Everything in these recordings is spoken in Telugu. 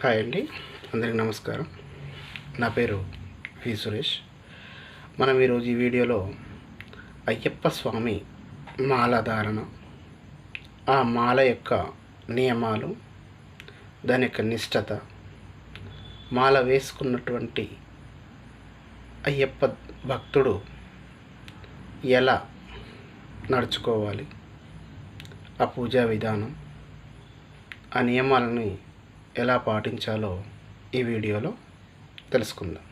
హాయ్ అండి, అందరికీ నమస్కారం. నా పేరు వి సురేష్. మనం ఈరోజు ఈ వీడియోలో అయ్యప్ప స్వామి మాల ధారణ, ఆ మాల యొక్క నియమాలు, దాని యొక్క నిష్టత, మాల వేసుకున్నటువంటి అయ్యప్ప భక్తుడు ఎలా నడుచుకోవాలి, ఆ పూజా విధానం, ఆ నియమాలని ఎలా పాటించాలో ఈ వీడియోలో తెలుసుకుందాం.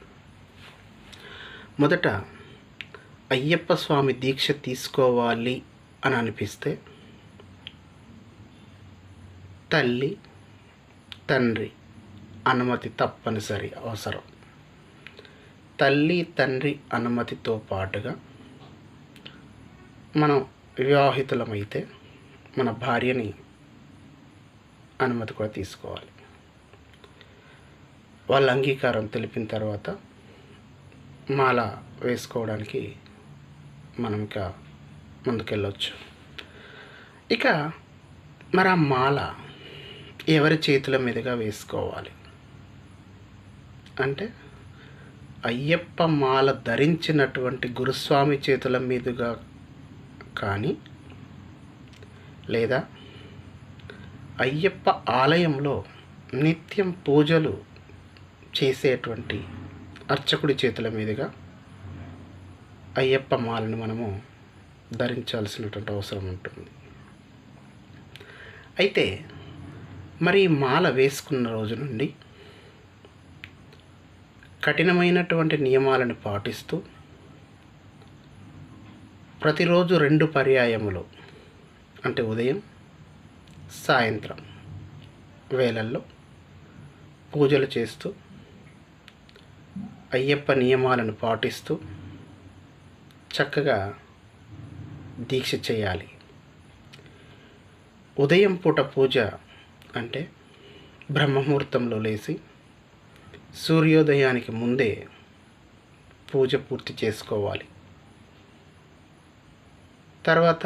మొదట అయ్యప్ప స్వామి దీక్ష తీసుకోవాలి అని అనిపిస్తే తల్లి, తండ్రి అనుమతి తప్పనిసరి అవసరం. తల్లి, తండ్రి అనుమతితో పాటుగా మనం వివాహితులమైతే మన భార్యని అనుమతి కూడా తీసుకోవాలి. వాళ్ళ అంగీకారం తెలిపిన తర్వాత మాల వేసుకోవడానికి మనం ఇంకా ముందుకెళ్ళవచ్చు. ఇక మరి ఆ మాల ఎవరి చేతుల మీదుగా వేసుకోవాలి అంటే, అయ్యప్ప మాల ధరించినటువంటి గురుస్వామి చేతుల మీదుగా కానీ, లేదా అయ్యప్ప ఆలయంలో నిత్యం పూజలు చేసేటువంటి అర్చకుడి చేతుల మీదుగా అయ్యప్ప మాలను మనము ధరించాల్సినటువంటి అవసరం ఉంటుంది. అయితే మరి మాల వేసుకున్న రోజు నుండి కఠినమైనటువంటి నియమాలను పాటిస్తూ ప్రతిరోజు 2 పర్యాయములు అంటే ఉదయం, సాయంత్రం వేళల్లో పూజలు చేస్తూ అయ్యప్ప నియమాలను పాటిస్తూ చక్కగా దీక్ష చేయాలి. ఉదయం పూట పూజ అంటే బ్రహ్మముహూర్తంలో లేచి సూర్యోదయానికి ముందే పూజ పూర్తి చేసుకోవాలి. తర్వాత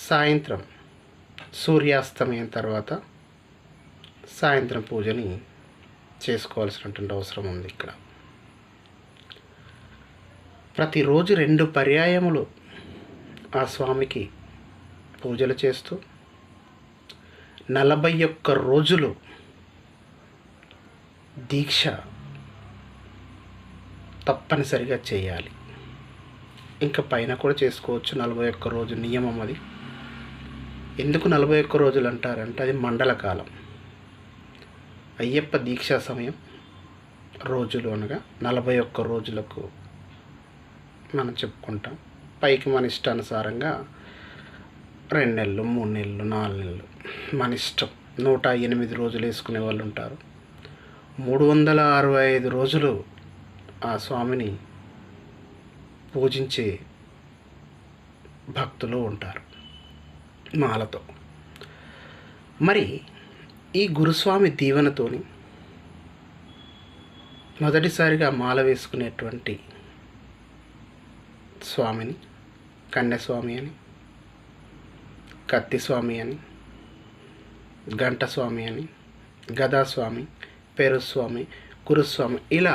సాయంత్రం సూర్యాస్తమయం తర్వాత సాయంత్రం పూజని చేసుకోవాల్సినటువంటి అవసరం ఉంది. ఇక్కడ ప్రతిరోజు 2 పర్యాయములు ఆ స్వామికి పూజలు చేస్తూ 41 రోజులు దీక్ష తప్పనిసరిగా చేయాలి. ఇంకా పైన కూడా చేసుకోవచ్చు. 41 రోజు నియమం అది. ఎందుకు 41 రోజులు అంటారంటే, అది మండల కాలం. అయ్యప్ప దీక్షా సమయం రోజులు అనగా 41 రోజులకు మనం చెప్పుకుంటాం. పైకి మన ఇష్టానుసారంగా 2 నెలలు, 3 నెలలు, 4 నెలలు మన ఇష్టం. 108 రోజులు వేసుకునే వాళ్ళు ఉంటారు. 365 రోజులు ఆ స్వామిని పూజించే భక్తులు ఉంటారు మాలతో. మరి ఈ గురుస్వామి దీవెనతోని మొదటిసారిగా మాల వేసుకునేటువంటి స్వామిని కన్యస్వామి అని, కత్తిస్వామి అని, గంటస్వామి అని, గదాస్వామి, పేరుస్వామి, గురుస్వామి ఇలా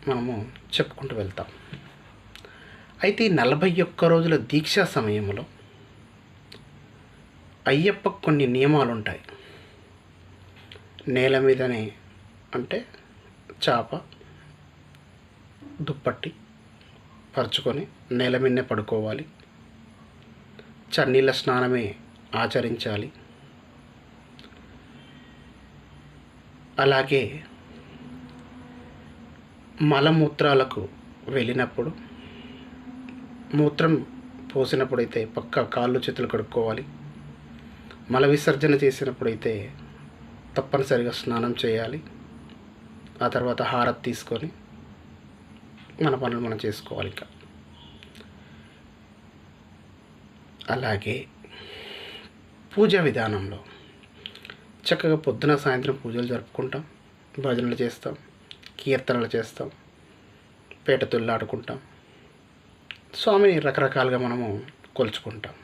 మనము చెప్పుకుంటూ వెళ్తాం. అయితే ఈ 41 రోజుల దీక్షా సమయంలో అయ్యప్పకు కొన్ని నియమాలు ఉంటాయి. నేల మీదనే అంటే చాప, దుప్పట్టి పరుచుకొని నేల మీదనే పడుకోవాలి. చన్నీళ్ళ స్నానమే ఆచరించాలి. అలాగే మలమూత్రాలకు వెళ్ళినప్పుడు, మూత్రం పోసినప్పుడైతే పక్క కాళ్ళు చేతులు కడుక్కోవాలి. మల విసర్జన చేసినప్పుడైతే తప్పనిసరిగా స్నానం చేయాలి. ఆ తర్వాత హారతి తీసుకొని మన పనులు మనం చేసుకోవాలి. ఇంకా అలాగే పూజా విధానంలో చక్కగా పొద్దున సాయంత్రం పూజలు జరుపుకుంటాం, భజనలు చేస్తాం, కీర్తనలు చేస్తాం, పేట తుల్లాడుకుంటాం, స్వామిని రకరకాలుగా మనము కొలుచుకుంటాం.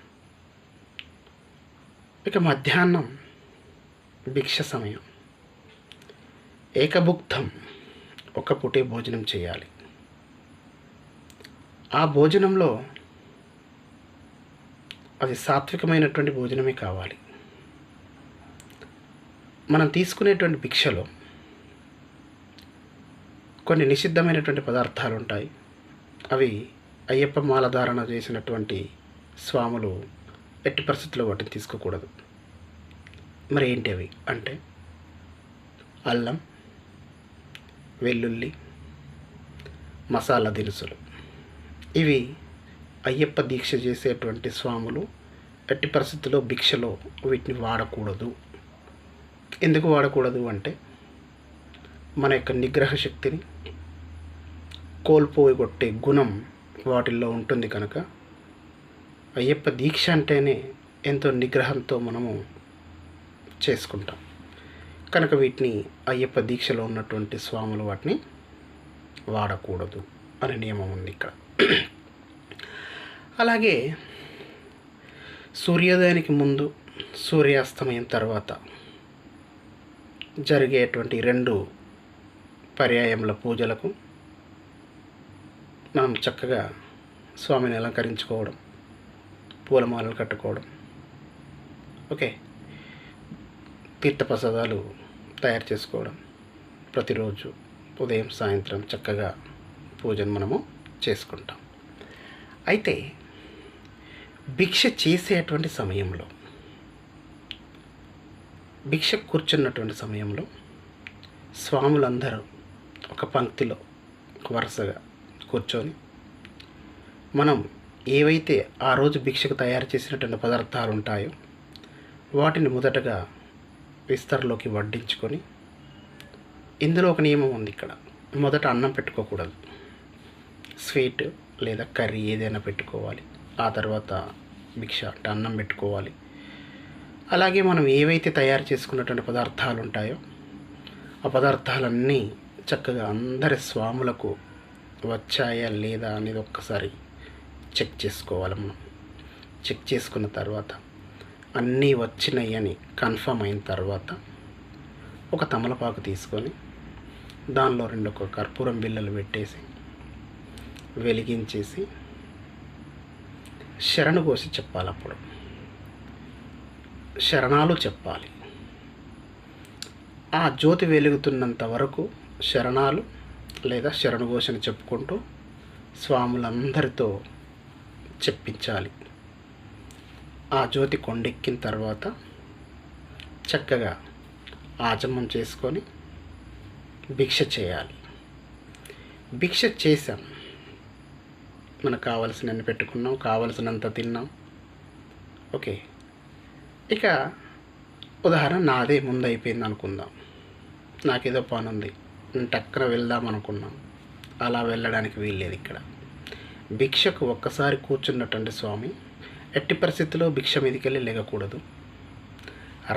ఇక మధ్యాహ్నం భిక్ష సమయం. ఏకభుక్తం, ఒక పూటే భోజనం చేయాలి. ఆ భోజనంలో అది సాత్వికమైనటువంటి భోజనమే కావాలి. మనం తీసుకునేటువంటి భిక్షలో కొన్ని నిషిద్ధమైనటువంటి పదార్థాలు ఉంటాయి. అవి అయ్యప్ప మాలధారణ చేసినటువంటి స్వాములు ఎట్టి పరిస్థితుల్లో వాటిని తీసుకోకూడదు. మరి ఏంటి అవి అంటే అల్లం, వెల్లుల్లి, మసాలా దినుసులు. ఇవి అయ్యప్ప దీక్ష చేసేటువంటి స్వాములు ఎట్టి పరిస్థితుల్లో భిక్షలో వీటిని వాడకూడదు. ఎందుకు వాడకూడదు అంటే మన యొక్క నిగ్రహ శక్తిని కోల్పోగొట్టే గుణం వాటిల్లో ఉంటుంది కనుక అయ్యప్ప దీక్ష అంటేనే ఎంతో నిగ్రహంతో మనము చేసుకుంటాం కనుక వీటిని అయ్యప్ప దీక్షలో ఉన్నటువంటి స్వాములు వాటిని వాడకూడదు అనే నియమం ఉంది ఇక్కడ. అలాగే సూర్యోదయానికి ముందు, సూర్యాస్తమయం తర్వాత జరిగేటువంటి 2 పర్యాయముల పూజలకు మనం చక్కగా స్వామిని అలంకరించుకోవడం, పూలమాలలు కట్టుకోవడం, ఓకే, తీర్థప్రసాదాలు తయారు చేసుకోవడం, ప్రతిరోజు ఉదయం సాయంత్రం చక్కగా పూజను మనము చేసుకుంటాం. అయితే భిక్ష చేసేటువంటి సమయంలో, భిక్ష కూర్చున్నటువంటి సమయంలో స్వాములందరూ ఒక పంక్తిలో వరుసగా కూర్చొని మనం ఏవైతే ఆ రోజు భిక్షకు తయారు చేసినటువంటి పదార్థాలు ఉంటాయో వాటిని మొదటగా విస్తరలోకి వడ్డించుకొని, ఇందులో ఒక నియమం ఉంది ఇక్కడ. మొదట అన్నం పెట్టుకోకూడదు, స్వీట్ లేదా కర్రీ ఏదైనా పెట్టుకోవాలి. ఆ తర్వాత భిక్ష అంటే అన్నం పెట్టుకోవాలి. అలాగే మనం ఏవైతే తయారు చేసుకున్నటువంటి పదార్థాలు ఉంటాయో ఆ పదార్థాలన్నీ చక్కగా అందరి స్వాములకు వచ్చాయా లేదా అనేది ఒక్కసారి చెక్ చేసుకోవాలి. మనం చెక్ చేసుకున్న తర్వాత అన్నీ వచ్చినాయి అని కన్ఫర్మ్ అయిన తర్వాత ఒక తమలపాకు తీసుకొని దానిలో 2 కర్పూరం బిళ్ళలు పెట్టేసి వెలిగించేసి శరణు కోసి చెప్పాలి. అప్పుడు శరణాలు చెప్పాలి. ఆ జ్యోతి వెలుగుతున్నంత వరకు శరణాలు లేదా శరణుఘోషని చెప్పుకుంటూ స్వాములందరితో చెప్పించాలి. ఆ జ్యోతి కొండెక్కిన తర్వాత చక్కగా ఆచమనం చేసుకొని భిక్ష చేయాలి. భిక్ష చేసాం, మనకు కావలసినన్ని పెట్టుకున్నాం, కావలసినంత తిన్నాం, ఓకే. ఇక ఉదాహరణ నాదే ముందు అయిపోయింది అనుకుందాం, నాకేదో పని ఉంది, నేను టక్కన వెళ్దాం అనుకున్నాం, అలా వెళ్ళడానికి వీల్లేదు. ఇక్కడ భిక్షకు ఒక్కసారి కూర్చున్నటువంటి స్వామి ఎట్టి పరిస్థితుల్లో భిక్ష మీదకి వెళ్ళి లేగకూడదు.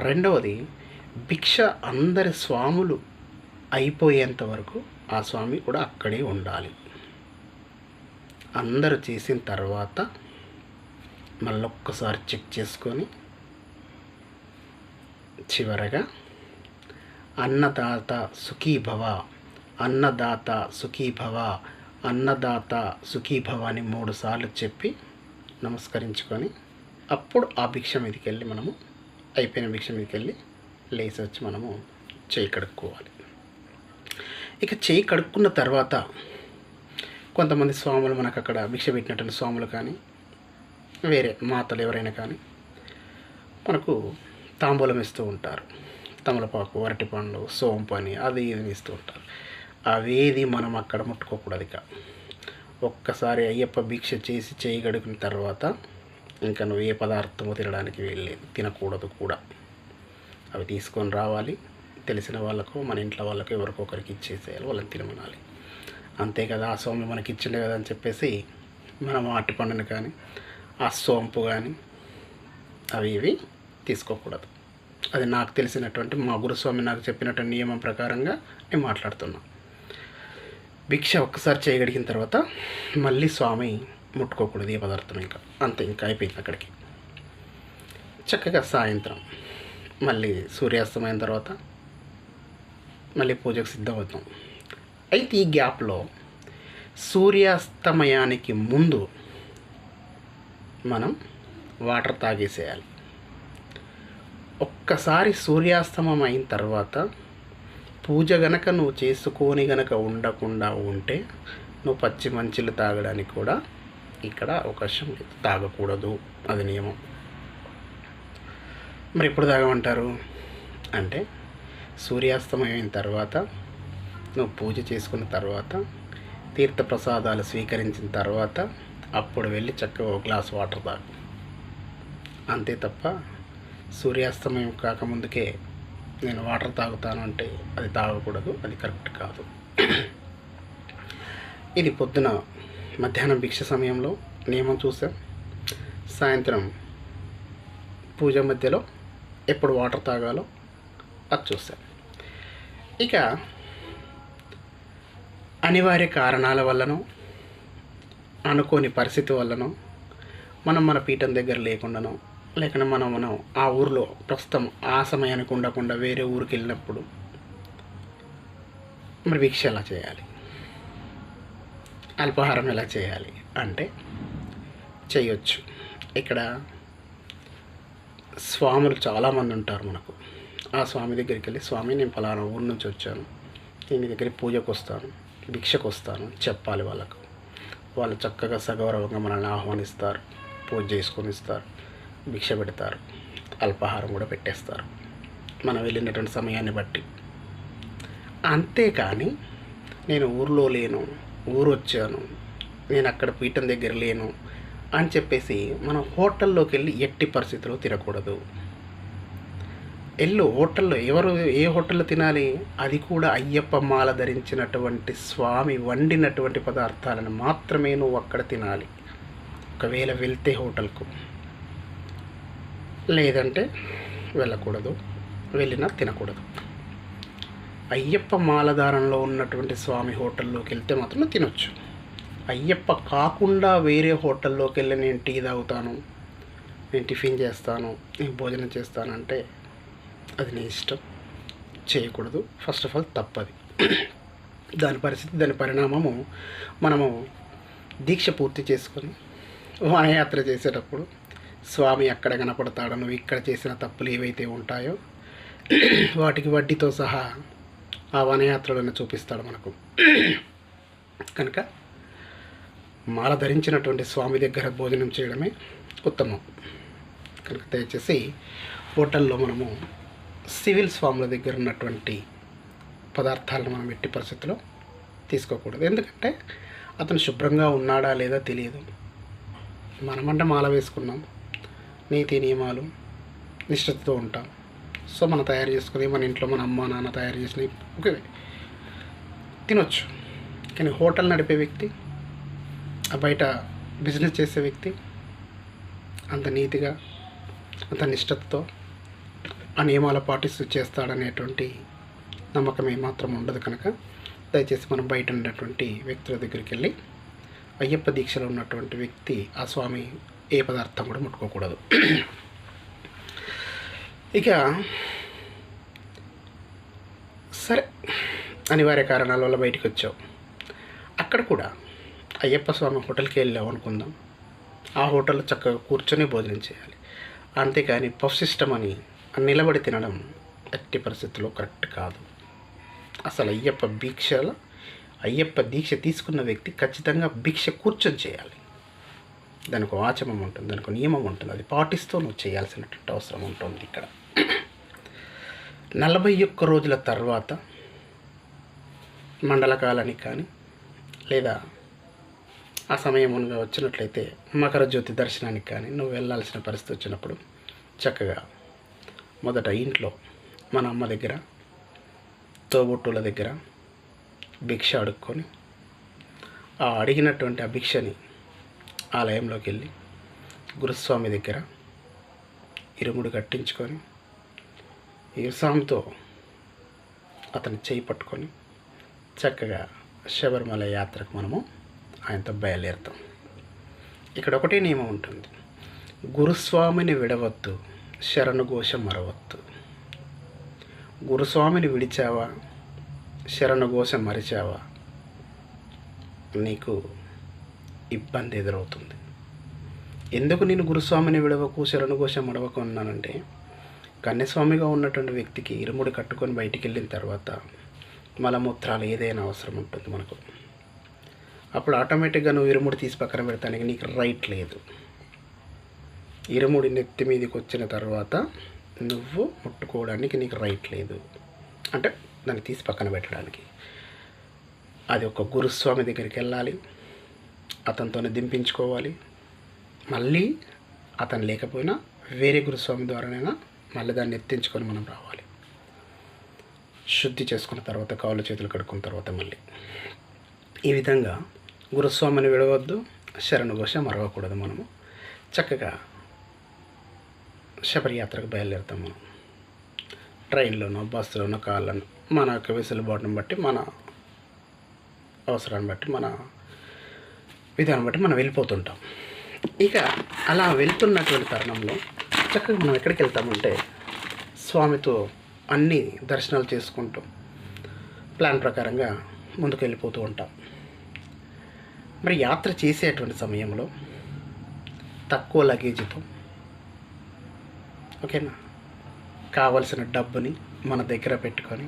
రెండవది, భిక్ష అందరి స్వాములు అయిపోయేంత వరకు ఆ స్వామి కూడా అక్కడే ఉండాలి. అందరూ చేసిన తర్వాత మళ్ళొక్కసారి చెక్ చేసుకొని చివరగా అన్నదాత సుఖీభవ, అన్నదాత సుఖీభవ, అన్నదాత సుఖీభవ అని 3 సార్లు చెప్పి నమస్కరించుకొని అప్పుడు ఆ భిక్ష మీదకి వెళ్ళి మనము అయిపోయిన భిక్ష మీదకి వెళ్ళి లేచి వచ్చి మనము చేయి కడుక్కోవాలి. ఇక చేయి కడుక్కున్న తర్వాత కొంతమంది స్వాములు మనకు అక్కడ భిక్ష పెట్టినటువంటి స్వాములు కానీ వేరే మాతలు ఎవరైనా కానీ మనకు తాంబూలం ఇస్తూ ఉంటారు. తమలపాకు, అరటిపండ్లు, సోంపు అని అది ఇది ఇస్తూ ఉంటారు. అవేది మనం అక్కడ ముట్టుకోకూడదు. ఇక ఒక్కసారి అయ్యప్ప భిక్ష చేసి చేయి గడుకున్న తర్వాత ఇంకా నువ్వు ఏ పదార్థమో తినడానికి వెళ్ళలేదు, తినకూడదు కూడా. అవి తీసుకొని రావాలి, తెలిసిన వాళ్ళకు, మన ఇంట్లో వాళ్ళకు ఎవరికొకరికి ఇచ్చేసేయాలి, వాళ్ళని తినమనాలి. అంతే కదా, ఆ స్వామి మనకి ఇచ్చిండే కదా అని చెప్పేసి మనం అరటిపండుని కానీ ఆ సోంపు కానీ అవి ఇవి తీసుకోకూడదు. అది నాకు తెలిసినటువంటి మా గురుస్వామి నాకు చెప్పినటువంటి నియమం ప్రకారంగా నేను మాట్లాడుతున్నా. భిక్ష ఒక్కసారి చేయగలిగిన తర్వాత మళ్ళీ స్వామి ముట్టుకోకూడదు ఏ పదార్థం. ఇంకా అంతే, ఇంకా అయిపోయింది అక్కడికి. చక్కగా సాయంత్రం మళ్ళీ సూర్యాస్తమైన తర్వాత మళ్ళీ పూజకు సిద్ధమవుతాం. అయితే ఈ గ్యాప్లో సూర్యాస్తమయానికి ముందు మనం వాటర్ తాగేసేయాలి. ఒక్కసారి సూర్యాస్తమం అయిన తర్వాత పూజ గనక నువ్వు చేసుకొని గనక ఉండకుండా ఉంటే నువ్వు పచ్చి మంచిలు తాగడానికి కూడా ఇక్కడ అవకాశం లేదు, తాగకూడదు, అది నియమం. మరి ఎప్పుడు తాగమంటారు అంటే సూర్యాస్తమయం అయిన తర్వాత నువ్వు పూజ చేసుకున్న తర్వాత తీర్థప్రసాదాలు స్వీకరించిన తర్వాత అప్పుడు వెళ్ళి చక్కగా ఒక గ్లాస్ వాటర్ తాగు. అంతే తప్ప సూర్యాస్తమయం కాకముందుకే నేను వాటర్ తాగుతాను అంటే అది తాగకూడదు, అది కరెక్ట్ కాదు. ఇది పొద్దున మధ్యాహ్నం భిక్ష సమయంలో నియమం చూసాం. సాయంత్రం పూజ మధ్యలో ఎప్పుడు వాటర్ తాగాలో అది చూసాం. ఇక అనివార్య కారణాల వల్లనో అనుకోని పరిస్థితి వల్లనో మనం మన పీఠం దగ్గర లేకుండానో లేకుండా మనం ఆ ఊరిలో ప్రస్తుతం ఆ సమయానికి ఉండకుండా వేరే ఊరికి వెళ్ళినప్పుడు మరి భిక్ష ఎలా చేయాలి, అల్పాహారం ఎలా చేయాలి అంటే చేయొచ్చు. ఇక్కడ స్వాములు చాలామంది ఉంటారు మనకు. ఆ స్వామి దగ్గరికి వెళ్ళి, స్వామి నేను ఫలానా ఊరి నుంచి వచ్చాను, నేను మీ దగ్గరికి పూజకు వస్తాను, భిక్షకు వస్తాను చెప్పాలి వాళ్ళకు. వాళ్ళు చక్కగా సగౌరవంగా మనల్ని ఆహ్వానిస్తారు, పూజ చేసుకొని ఇస్తారు, భిక్ష పెడతారు, అల్పాహారం కూడా పెట్టేస్తారు మనం వెళ్ళినటువంటి సమయాన్ని బట్టి. అంతేకాని నేను ఊర్లో లేను, ఊరు వచ్చాను, నేను అక్కడ పీఠం దగ్గర లేను అని చెప్పేసి మనం హోటల్లోకి వెళ్ళి ఎట్టి పరిస్థితుల్లో తినకూడదు. హోటల్లో ఏ హోటల్లో తినాలి, అది కూడా అయ్యప్ప మాల ధరించినటువంటి స్వామి వండినటువంటి పదార్థాలను మాత్రమే నువ్వు అక్కడ తినాలి. ఒకవేళ వెళ్తే హోటల్కు, లేదంటే వెళ్ళకూడదు, వెళ్ళినా తినకూడదు. అయ్యప్ప మాలధారంలో ఉన్నటువంటి స్వామి హోటల్లోకి వెళ్తే మాత్రం తినొచ్చు. అయ్యప్ప కాకుండా వేరే హోటల్లోకి వెళ్ళి నేను టీ తాగుతాను, నేను టిఫిన్ చేస్తాను, నేను భోజనం చేస్తానంటే అది నీ ఇష్టం, చేయకూడదు. ఫస్ట్ ఆఫ్ ఆల్ తప్పది. దాని పరిస్థితి, దాని పరిణామము మనము దీక్ష పూర్తి చేసుకొని వనయాత్ర చేసేటప్పుడు స్వామి ఎక్కడ కనపడతాడో, నువ్వు ఇక్కడ చేసిన తప్పులు ఏవైతే ఉంటాయో వాటికి వడ్డీతో సహా ఆ వనయాత్రలను చూపిస్తాడు మనకు. కనుక మాల ధరించినటువంటి స్వామి దగ్గర భోజనం చేయడమే ఉత్తమం. కనుక దయచేసి హోటల్లో మనము సివిల్ స్వాముల దగ్గర ఉన్నటువంటి పదార్థాలను మనం ఎట్టి పరిస్థితుల్లో తీసుకోకూడదు. ఎందుకంటే అతను శుభ్రంగా ఉన్నాడా లేదా తెలియదు. మనమంటే మాల వేసుకున్నాం, నీతి నియమాలు నిష్ఠతో ఉంటాం. సో మనం తయారు చేసుకుని మన ఇంట్లో మన అమ్మ నాన్న తయారు చేసినవి ఓకే తినొచ్చు. కానీ హోటల్ నడిపే వ్యక్తి, బయట బిజినెస్ చేసే వ్యక్తి అంత నీతిగా అంత నిష్ఠతో ఆ నియమాలు పాటిస్తూ చేస్తాడనేటువంటి నమ్మకం ఏమాత్రం ఉండదు. కనుక దయచేసి మనం బయట ఉన్నటువంటి వ్యక్తుల దగ్గరికి వెళ్ళి అయ్యప్ప దీక్షలో ఉన్నటువంటి వ్యక్తి ఆ స్వామి ఏ పదార్థం కూడా ముట్టుకోకూడదు. ఇక సరే, అనివార్య కారణాల వల్ల బయటికి వచ్చావు, అక్కడ కూడా అయ్యప్ప స్వామి హోటల్కి వెళ్ళావు అనుకుందాం. ఆ హోటల్లో చక్కగా కూర్చొని భోజనం చేయాలి. అంతేకాని పఫ్ సిస్టమ్ అని నిలబడి తినడం ఎట్టి పరిస్థితుల్లో కరెక్ట్ కాదు. అసలు అయ్యప్ప దీక్ష తీసుకున్న వ్యక్తి ఖచ్చితంగా భిక్ష కూర్చొని చేయాలి. దానికి ఆచమం ఉంటుంది, దానికి నియమం ఉంటుంది, అది పాటిస్తూ నువ్వు చేయాల్సినటువంటి అవసరం ఉంటుంది. ఇక్కడ 41 రోజుల తర్వాత మండలకాలానికి కానీ లేదా ఆ సమయముగా వచ్చినట్లయితే మకర జ్యోతి దర్శనానికి కానీ నువ్వు వెళ్ళాల్సిన పరిస్థితి వచ్చినప్పుడు చక్కగా మొదట ఇంట్లో మన అమ్మ దగ్గర, తోబుట్టుల దగ్గర భిక్ష అడుక్కొని ఆ అడిగినటువంటి ఆ భిక్షని ఆలయంలోకి వెళ్ళి గురుస్వామి దగ్గర ఇరుముడు కట్టించుకొని ఇరుసాంతో అతని చేయి పట్టుకొని చక్కగా శబరిమల యాత్రకు మనము ఆయనతో బయలుదేరుతాం. ఇక్కడ ఒకటే నియమం ఉంటుంది, గురుస్వామిని విడవద్దు, శరణుఘోష మరవద్దు. గురుస్వామిని విడిచావా శరణఘోష మరిచావా, నీకు ఇబ్బంది ఎదురవుతుంది. ఎందుకు నేను గురుస్వామిని విడవకు శరణఘోష మడవకు అన్నానంటే, కన్యస్వామిగా ఉన్నటువంటి వ్యక్తికి ఇరుముడి కట్టుకొని బయటికి వెళ్ళిన తర్వాత మలమూత్రాలు ఏదైనా అవసరం ఉంటుంది మనకు. అప్పుడు ఆటోమేటిక్గా నువ్వు ఇరుముడి తీసి పక్కన పెడతానికి నీకు రైట్ లేదు. ఇరుముడి నెత్తి మీదకి వచ్చిన తర్వాత నువ్వు ముట్టుకోవడానికి నీకు రైట్ లేదు, అంటే దాన్ని తీసి పక్కన పెట్టడానికి. అది ఒక గురుస్వామి దగ్గరికి వెళ్ళాలి, అతనితోనే దింపించుకోవాలి. మళ్ళీ అతను లేకపోయినా వేరే గురుస్వామి ద్వారానైనా మళ్ళీ దాన్ని ఎత్తించుకొని మనం రావాలి. శుద్ధి చేసుకున్న తర్వాత కాళ్ళు చేతులు కడుక్కున్న తర్వాత మళ్ళీ ఈ విధంగా గురుస్వామిని విడవద్దు, శరణఘోష మరవకూడదు. మనము చక్కగా శబరియాత్రకు బయలుదేరుతాం. మనం ట్రైన్లోనో బస్సులోనో కార్లను మన యొక్క వెసులుబాటును బట్టి, మన అవసరాన్ని బట్టి, మన విధానం బట్టి మనం వెళ్ళిపోతుంటాం. ఇక అలా వెళ్తున్నటువంటి తరుణంలో చక్కగా మనం ఎక్కడికి వెళ్తామంటే స్వామితో అన్ని దర్శనాలు చేసుకుంటూ ప్లాన్ ప్రకారంగా ముందుకు వెళ్ళిపోతూ ఉంటాం. మరి యాత్ర చేసేటువంటి సమయంలో తక్కువ లగేజీతో, ఓకేనా, కావలసిన డబ్బుని మన దగ్గర పెట్టుకొని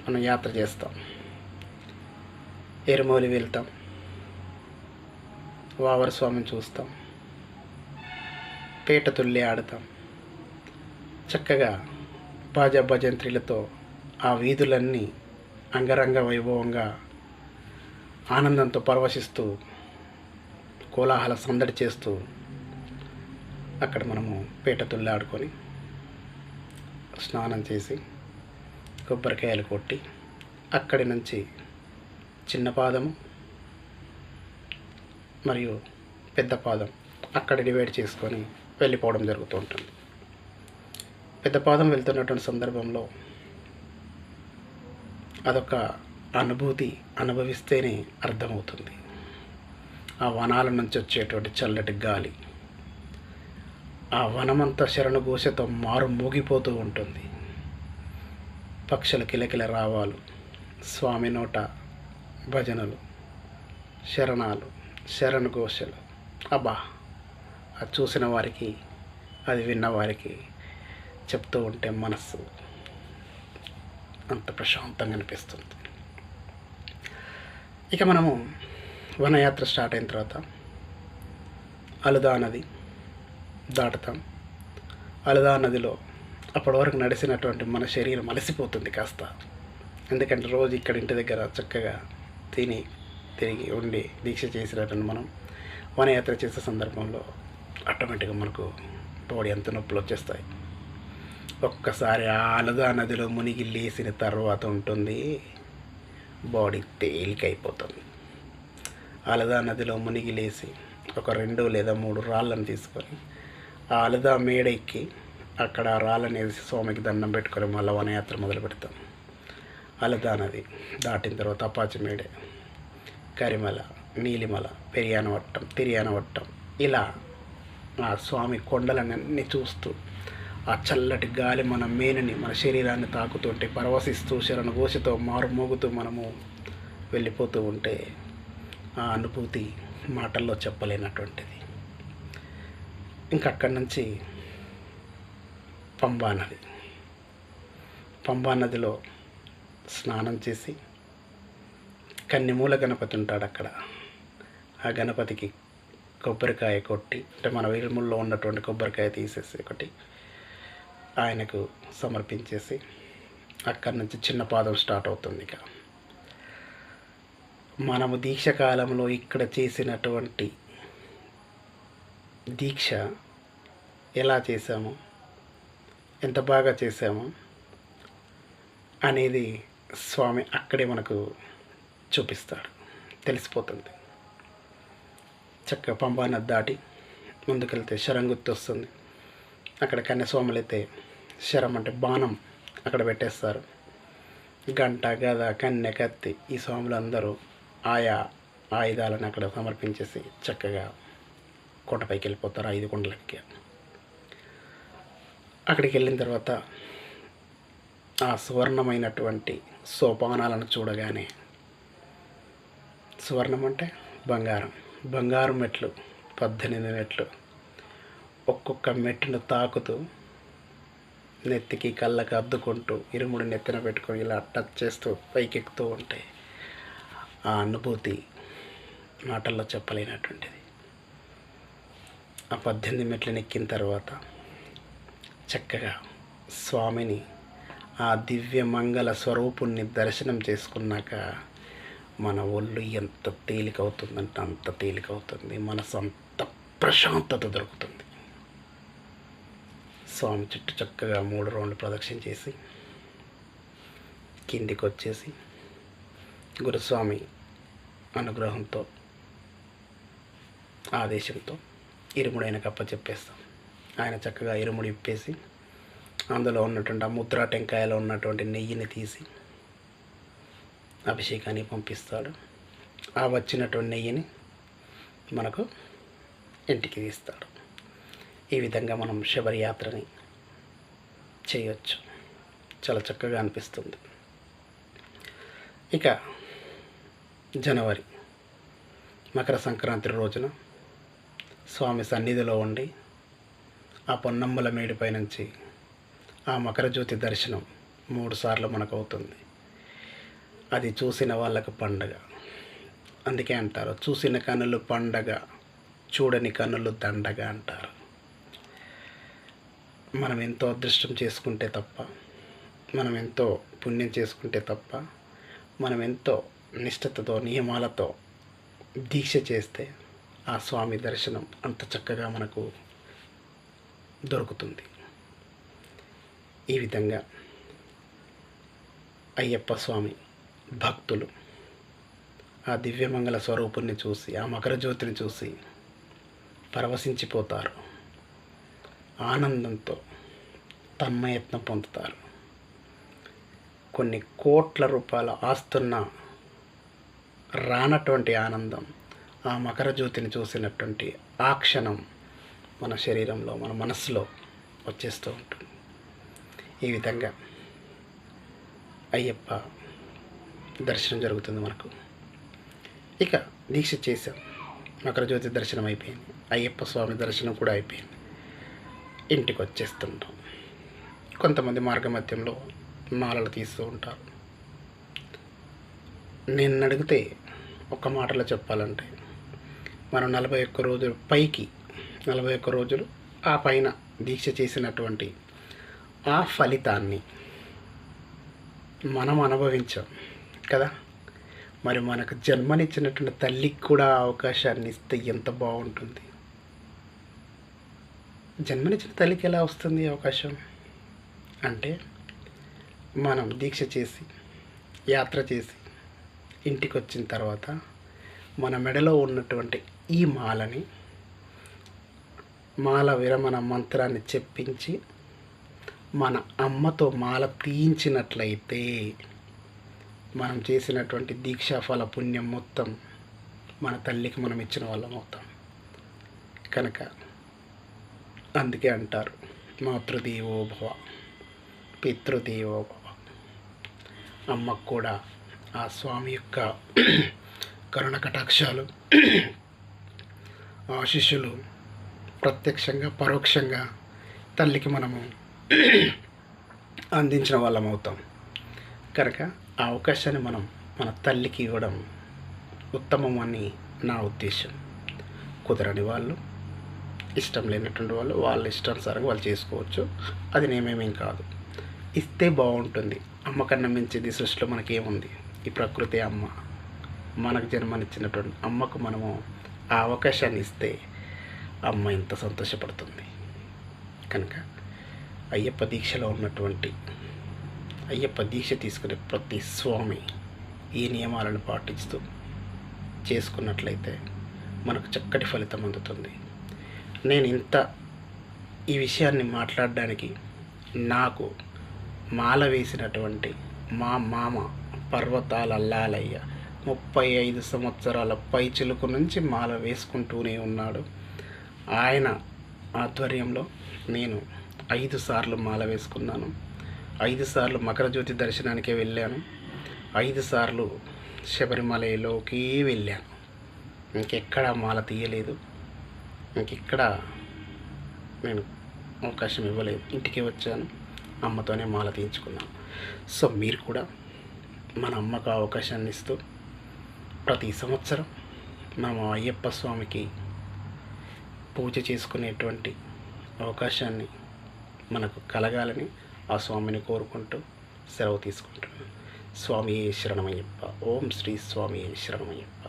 మనం యాత్ర చేస్తాం. ఎరుమౌలి వెళ్తాం, వావర స్వామిని చూస్తాం, పేట తుల్లి ఆడతాం. చక్కగా బాజా భజంత్రిలతో ఆ వీధులన్నీ అంగరంగ వైభవంగా ఆనందంతో పరవశిస్తూ కోలాహల సందడి చేస్తూ అక్కడ మనము పేట తుల్లి ఆడుకొని స్నానం చేసి కొబ్బరికాయలు కొట్టి అక్కడి నుంచి చిన్న పాదము మరియు పెద్ద పాదం అక్కడ డివైడ్ చేసుకొని వెళ్ళిపోవడం జరుగుతూ ఉంటుంది. పెద్ద పాదం వెళ్తున్నటువంటి సందర్భంలో అదొక అనుభూతి అనుభవిస్తేనే అర్థమవుతుంది. ఆ వనాల నుంచి వచ్చేటువంటి చల్లటి గాలి, ఆ వనమంతా శరణఘోషతో మారు మోగిపోతూ ఉంటుంది. పక్షుల కిలకిల రావాలు, స్వామి నోట భజనలు, శరణాలు, శరణఘోషలు. అబ్బా, అది చూసిన వారికి, అది విన్నవారికి చెప్తూ ఉంటే మనస్సు అంత ప్రశాంతంగా అనిపిస్తుంది. ఇక మనము వనయాత్ర స్టార్ట్ అయిన తర్వాత అలుదా నది దాటుతాం. అలుదా నదిలో అప్పటి వరకు నడిచినటువంటి మన శరీరం అలసిపోతుంది కాస్త. ఎందుకంటే రోజు ఇక్కడ ఇంటి దగ్గర చక్కగా తిని తిరిగి ఉండి దీక్ష చేసినటువంటి మనం వనయాత్ర చేసే సందర్భంలో ఆటోమేటిక్గా మనకు బాడీ అంత నొప్పులు వచ్చేస్తాయి. ఒక్కసారి ఆ అలుదా నదిలో మునిగి లేసిన తర్వాత ఉంటుంది బాడీ తేలికైపోతుంది. అలుదా నదిలో మునిగి లేచి ఒక 2 లేదా 3 రాళ్ళను తీసుకొని ఆ అలుదా మేడ ఎక్కి అక్కడ ఆ రాళ్ళని వేసి స్వామికి దండం పెట్టుకొని మళ్ళీ వనయాత్ర మొదలు పెడతాం. అలుదా నది దాటిన తర్వాత అపాచి మేడే, కరిమల, నీలిమల, పెరియానవట్టం, తిరియానవట్టం, ఇలా ఆ స్వామి కొండలన్నీ చూస్తూ ఆ చల్లటి గాలి మన మేనని, మన శరీరాన్ని తాకుతుంటే పరవశిస్తూ శరణఘోషతో మారుమోగుతూ మనము వెళ్ళిపోతూ ఉంటే ఆ అనుభూతి మాటల్లో చెప్పలేనటువంటిది. ఇంకా అక్కడి నుంచి పంబా నది. పంబా నదిలో స్నానం చేసి కన్నిమూల గణపతి ఉంటాడు అక్కడ. ఆ గణపతికి కొబ్బరికాయ కొట్టి, అంటే మన వీరముల్లో ఉన్నటువంటి కొబ్బరికాయ తీసేసి ఒకటి ఆయనకు సమర్పించేసి అక్కడి నుంచి చిన్న పాదం స్టార్ట్ అవుతుంది. ఇక మనము దీక్ష కాలంలో ఇక్కడ చేసినటువంటి దీక్ష ఎలా చేశాము, ఎంత బాగా చేశాము అనేది స్వామి అక్కడే మనకు చూపిస్తాడు, తెలిసిపోతుంది. చక్కగా పంబా నది దాటి ముందుకెళ్తే శరంగుత్తి వస్తుంది. అక్కడ కన్యస్వాములు అయితే శరం అంటే బాణం అక్కడ పెట్టేస్తారు. గంట, గద, కన్నె, కత్తి ఈ స్వాములు అందరూ ఆయా ఆయుధాలను అక్కడ సమర్పించేసి చక్కగా కోటపైకి వెళ్ళిపోతారు. 5 కొండలకి. అక్కడికి వెళ్ళిన తర్వాత ఆ సువర్ణమైనటువంటి సోపానాలను చూడగానే, సువర్ణం అంటే బంగారం, బంగారు మెట్లు 18 మెట్లు, ఒక్కొక్క మెట్టును తాకుతూ నెత్తికి కళ్ళకి అద్దుకుంటూ ఇరుముడి నెత్తిన పెట్టుకొని ఇలా టచ్ చేస్తూ పైకెక్కుతూ ఉంటే ఆ అనుభూతి మాటల్లో చెప్పలేనటువంటిది. ఆ 18 మెట్లను ఎక్కిన తర్వాత చక్కగా స్వామిని, ఆ దివ్య మంగళ స్వరూపుణ్ణి దర్శనం చేసుకున్నాక మన ఒళ్ళు ఎంత తేలికవుతుందంటే అంత తేలికవుతుంది, మనసు అంత ప్రశాంతత దొరుకుతుంది. స్వామి చుట్టూ చక్కగా 3 రౌండ్లు ప్రదక్షిణ చేసి కిందికి వచ్చేసి గురుస్వామి అనుగ్రహంతో, ఆదేశంతో ఇరుముడైన కప్ప చెప్పేస్తాం. ఆయన చక్కగా ఇరుముడి ఇప్పేసి అందులో ఉన్నటువంటి ఆ ముద్రా టెంకాయలో ఉన్నటువంటి నెయ్యిని తీసి అభిషేకానికి పంపిస్తాడు. ఆ వచ్చినటువంటి నెయ్యిని మనకు ఇంటికి తీస్తాడు. ఈ విధంగా మనం శబరియాత్రని చేయొచ్చు. చాలా చక్కగా అనిపిస్తుంది. ఇక జనవరి మకర సంక్రాంతి రోజున స్వామి సన్నిధిలో ఉండి ఆ పొన్నమ్మల మేడిపై నుంచి ఆ మకర జ్యోతి దర్శనం 3 సార్లు మనకు అవుతుంది. అది చూసిన వాళ్ళకు పండగ. అందుకే అంటారు, చూసిన కన్నులు పండగ, చూడని కన్నులు దండగ అంటారు. మనం ఎంతో అదృష్టం చేసుకుంటే తప్ప, మనం ఎంతో పుణ్యం చేసుకుంటే తప్ప, మనం ఎంతో నిష్ఠతతో నియమాలతో దీక్ష చేస్తే ఆ స్వామి దర్శనం అంత చక్కగా మనకు దొరుకుతుంది. ఈ విధంగా అయ్యప్ప స్వామి భక్తులు ఆ దివ్యమంగళ స్వరూపుణ్ణి చూసి, ఆ మకర జ్యోతిని చూసి పరవశించిపోతారు. ఆనందంతో తన్మయత్నం పొందుతారు. కొన్ని కోట్ల రూపాయల ఆస్తున్న రానటువంటి ఆనందం ఆ మకర జ్యోతిని చూసినటువంటి ఆ క్షణం మన శరీరంలో, మన మనస్సులో వచ్చేస్తూ ఉంటుంది. ఈ విధంగా అయ్యప్ప దర్శనం జరుగుతుంది మనకు. ఇక దీక్ష చేశాం, మకర జ్యోతి దర్శనం అయిపోయింది, అయ్యప్ప స్వామి దర్శనం కూడా అయిపోయింది. ఇంటికి వచ్చేస్తుంటాం. కొంతమంది మార్గమధ్యంలో మాలలు తీస్తూ ఉంటారు. నేను అడిగితే ఒక మాటలో చెప్పాలంటే, మనం 41 రోజులు పైకి 41 రోజులు ఆ పైన దీక్ష చేసినటువంటి ఆ ఫలితాన్ని మనం అనుభవించాం కదా. మరి మనకు జన్మనిచ్చినటువంటి తల్లికి కూడా అవకాశాన్ని ఇస్తే ఎంత బాగుంటుంది. జన్మనిచ్చిన తల్లికి ఎలా వస్తుంది అవకాశం అంటే, మనం దీక్ష చేసి యాత్ర చేసి ఇంటికి వచ్చిన తర్వాత మన మెడలో ఉన్నటువంటి ఈ మాలని, మాల విరమణ మంత్రాన్ని చెప్పించి మన అమ్మతో మాల తీయించినట్లయితే మనం చేసినటువంటి దీక్షాఫల పుణ్యం మొత్తం మన తల్లికి మనం ఇచ్చిన వాళ్ళం అవుతాం. కనుక అందుకే అంటారు, మాతృదేవో భవ పితృదేవో భవ. అమ్మకు కూడా ఆ స్వామి యొక్క కరుణ కటాక్షాలు, ఆశీస్సులు ప్రత్యక్షంగా పరోక్షంగా తల్లికి మనము అందించిన వాళ్ళం అవుతాం. కనుక ఆ అవకాశాన్ని మనం మన తల్లికి ఇవ్వడం ఉత్తమం అని నా ఉద్దేశం. కుదరని వాళ్ళు, ఇష్టం లేనటువంటి వాళ్ళు వాళ్ళ ఇష్టానుసారంగా వాళ్ళు చేసుకోవచ్చు. అది నేమేమేం కాదు. ఇస్తే బాగుంటుంది. అమ్మ కన్నా మించింది సృష్టిలో మనకేముంది? ఈ ప్రకృతి అమ్మ. మనకు జన్మనిచ్చినటువంటి అమ్మకు మనము ఆ అవకాశాన్ని ఇస్తే అమ్మ ఎంత సంతోషపడుతుంది. కనుక అయ్యప్ప దీక్షలో ఉన్నటువంటి, అయ్యప్ప దీక్ష తీసుకునే ప్రతి స్వామి ఈ నియమాలను పాటిస్తూ చేసుకున్నట్లయితే మనకు చక్కటి ఫలితం అందుతుంది. నేను ఈ విషయాన్ని మాట్లాడడానికి నాకు మాల వేసినటువంటి మా మామ పర్వతాల లాలయ్య 35 సంవత్సరాల పైచిలుకు నుంచి మాల వేసుకుంటూనే ఉన్నాడు. ఆయన ఆధ్వర్యంలో నేను 5 సార్లు మాల వేసుకున్నాను. 5 సార్లు మకర జ్యోతి దర్శనానికే వెళ్ళాను. 5 సార్లు శబరిమలలోకి వెళ్ళాను. ఇంకెక్కడ మాల తీయలేదు. ఇంకెక్కడ నేను అవకాశం ఇవ్వలేదు. ఇంటికి వచ్చాను, అమ్మతోనే మాల తీయించుకున్నాను. సో మీరు కూడా మన అమ్మకు అవకాశాన్ని ఇస్తూ ప్రతి సంవత్సరం మనం అయ్యప్ప స్వామికి పూజ చేసుకునేటువంటి అవకాశాన్ని మనకు కలగాలని ఆ స్వామిని కోరుకుంటూ సెలవు తీసుకుంటున్నాను. స్వామియే శరణమయ్యప్ప. ఓం శ్రీ స్వామియే శరణమయ్యప్ప.